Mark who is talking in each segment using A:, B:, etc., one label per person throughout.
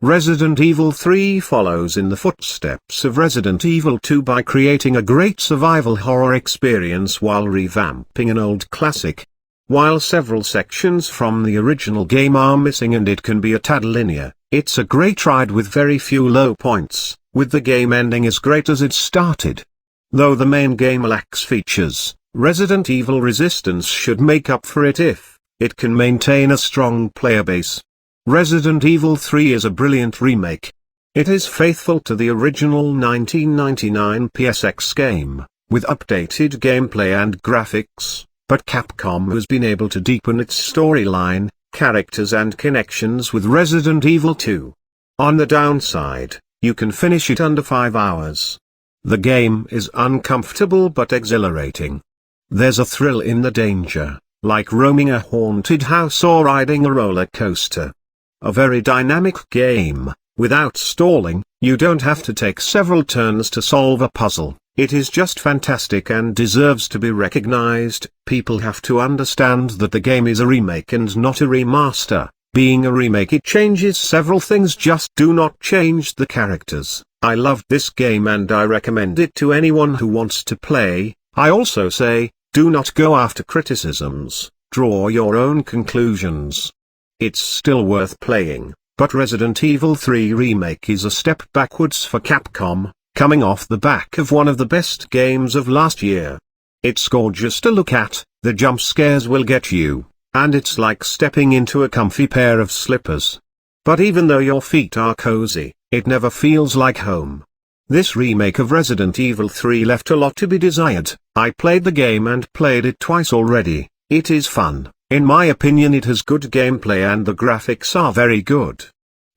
A: Resident Evil 3 follows in the footsteps of Resident Evil 2 by creating a great survival horror experience while revamping an old classic. While several sections from the original game are missing and it can be a tad linear, it's a great ride with very few low points, with the game ending as great as it started. Though the main game lacks features, Resident Evil Resistance should make up for it if it can maintain a strong player base. Resident Evil 3 is a brilliant remake. It is faithful to the original 1999 PSX game, with updated gameplay and graphics, but Capcom has been able to deepen its storyline, characters and connections with Resident Evil 2. On the downside, you can finish it under 5 hours. The game is uncomfortable but exhilarating. There's a thrill in the danger, like roaming a haunted house or riding a roller coaster. A very dynamic game. Without stalling, you don't have to take several turns to solve a puzzle. It is just fantastic and deserves to be recognized. People have to understand that the game is a remake and not a remaster. Being a remake, it changes several things, just do not change the characters. I loved this game and I recommend it to anyone who wants to play. I also say, do not go after criticisms, draw your own conclusions. It's still worth playing, but Resident Evil 3 Remake is a step backwards for Capcom, coming off the back of one of the best games of last year. It's gorgeous to look at, the jump scares will get you, and it's like stepping into a comfy pair of slippers. But even though your feet are cozy, it never feels like home. This remake of Resident Evil 3 left a lot to be desired. I played the game and played it twice already. It is fun. In my opinion, it has good gameplay and the graphics are very good.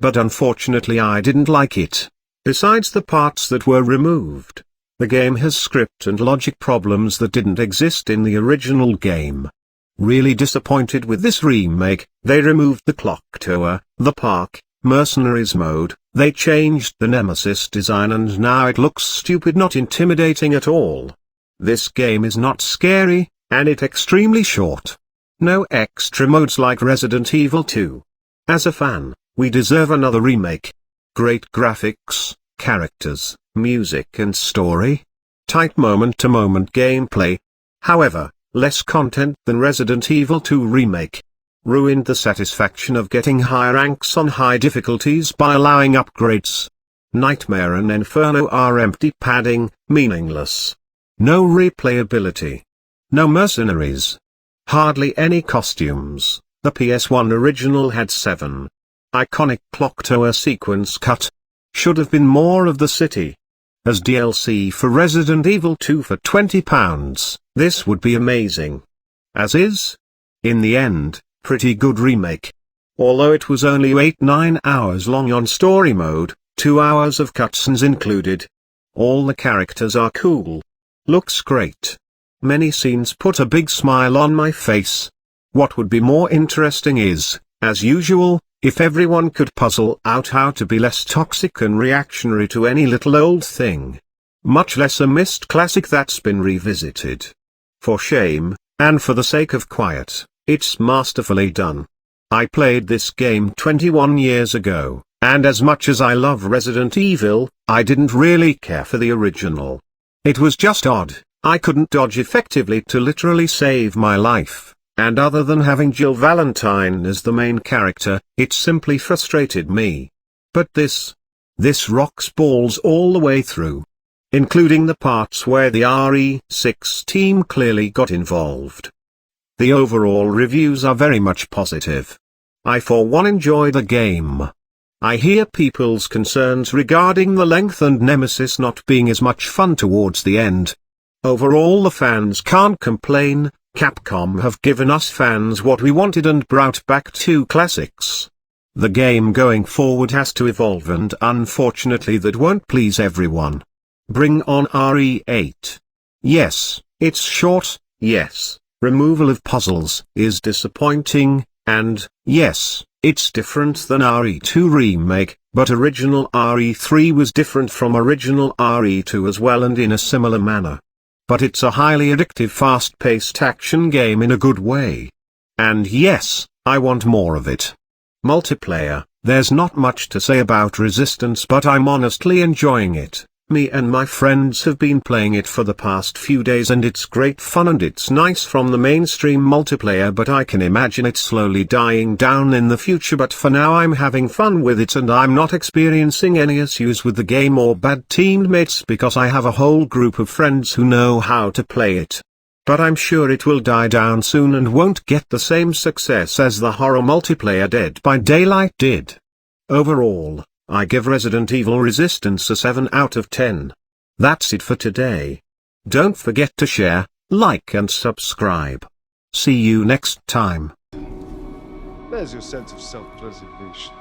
A: But unfortunately I didn't like it. Besides the parts that were removed, the game has script and logic problems that didn't exist in the original game. Really disappointed with this remake. They removed the clock tower, the park, mercenaries mode, they changed the Nemesis design and now it looks stupid, not intimidating at all. This game is not scary, and it's extremely short. No extra modes like Resident Evil 2. As a fan, we deserve another remake. Great graphics, characters, music and story. Tight moment-to-moment gameplay. However, less content than Resident Evil 2 Remake. Ruined the satisfaction of getting high ranks on high difficulties by allowing upgrades. Nightmare and Inferno are empty padding, meaningless. No replayability. No mercenaries. Hardly any costumes. The PS1 original had 7. Iconic clock tower sequence cut. Should have been more of the city. As DLC for Resident Evil 2 for £20, this would be amazing. As is? In the end, pretty good remake. Although it was only 8-9 hours long on story mode, 2 hours of cutscenes included. All the characters are cool. Looks great. Many scenes put a big smile on my face. What would be more interesting is, as usual, if everyone could puzzle out how to be less toxic and reactionary to any little old thing. Much less a missed classic that's been revisited. For shame, and for the sake of quiet, it's masterfully done. I played this game 21 years ago, and as much as I love Resident Evil, I didn't really care for the original. It was just odd. I couldn't dodge effectively to literally save my life, and other than having Jill Valentine as the main character, it simply frustrated me. But this rocks balls all the way through. Including the parts where the RE6 team clearly got involved. The overall reviews are very much positive. I for one enjoy the game. I hear people's concerns regarding the length and Nemesis not being as much fun towards the end. Overall the fans can't complain. Capcom have given us fans what we wanted and brought back 2 classics. The game going forward has to evolve and unfortunately that won't please everyone. Bring on RE8. Yes, it's short, yes, removal of puzzles is disappointing, and, yes, it's different than RE2 Remake, but original RE3 was different from original RE2 as well and in a similar manner. But it's a highly addictive fast-paced action game in a good way. And yes, I want more of it. Multiplayer, There's not much to say about Resistance, but I'm honestly enjoying it. Me and my friends have been playing it for the past few days and it's great fun and it's nice from the mainstream multiplayer, but I can imagine it slowly dying down in the future. But for now I'm having fun with it and I'm not experiencing any issues with the game or bad teammates because I have a whole group of friends who know how to play it. But I'm sure it will die down soon and won't get the same success as the horror multiplayer Dead by Daylight did. Overall, I give Resident Evil Resistance a 7 out of 10. That's it for today. Don't forget to share, like and subscribe. See you next time.
B: There's your sense of self-preservation.